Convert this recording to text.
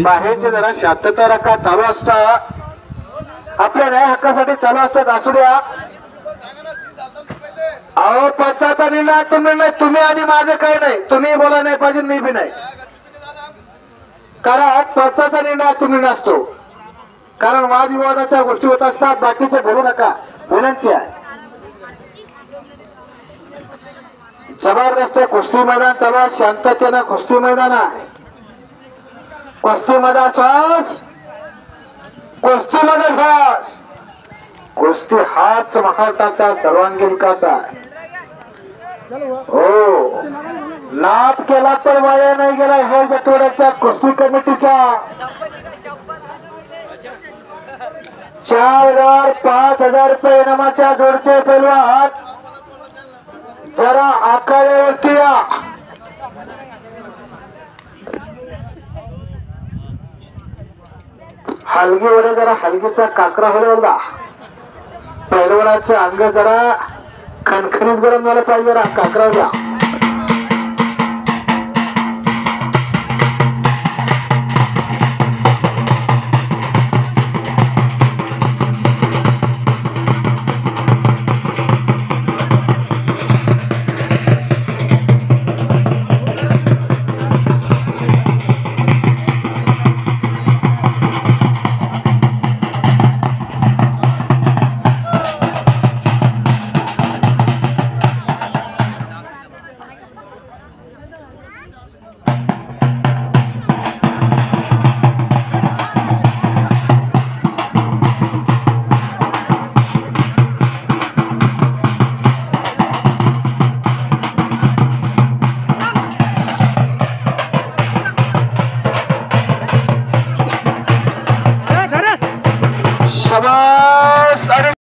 बाहेरचे जरा शांतता राखा. चालू असता आपल्या न्याय हक्कासाठी चालू असतात. असू द्या. अहो पंचायत निर्णय तुम्ही नाही, तुम्ही आणि माझं काही नाही. तुम्ही बोला नाही पाहिजे, मी बी नाही. कारण पंचायत निर्णय तुम्ही नसतो. कारण वादविवादाच्या गोष्टी होत असतात. बाकीचे बोलू नका. विनंती आहे. जबरदस्त कुस्ती मैदान चालू आहे. शांततेनं कुस्ती मैदान आहे. कुस्ती मैदान श्वास, कुस्ती मध्ये श्वास. कुस्ती हाच महाराष्ट्राचा सर्वांगीण विकास आहे. हो, लाभ केला पण वाया नाही गेला. हे जटवड्याच्या कुस्ती कमिटीचा 4,000 5,000 रुपये इनामाच्या जोडचे पैलवान जरा आखाड्यावरती या. हलगी वडे जरा हलगीचा काकरा होईल बघा. पैलवानाचे अंग जरा खणखणीत गरम झालं पाहिजे. जरा काकरा द्या.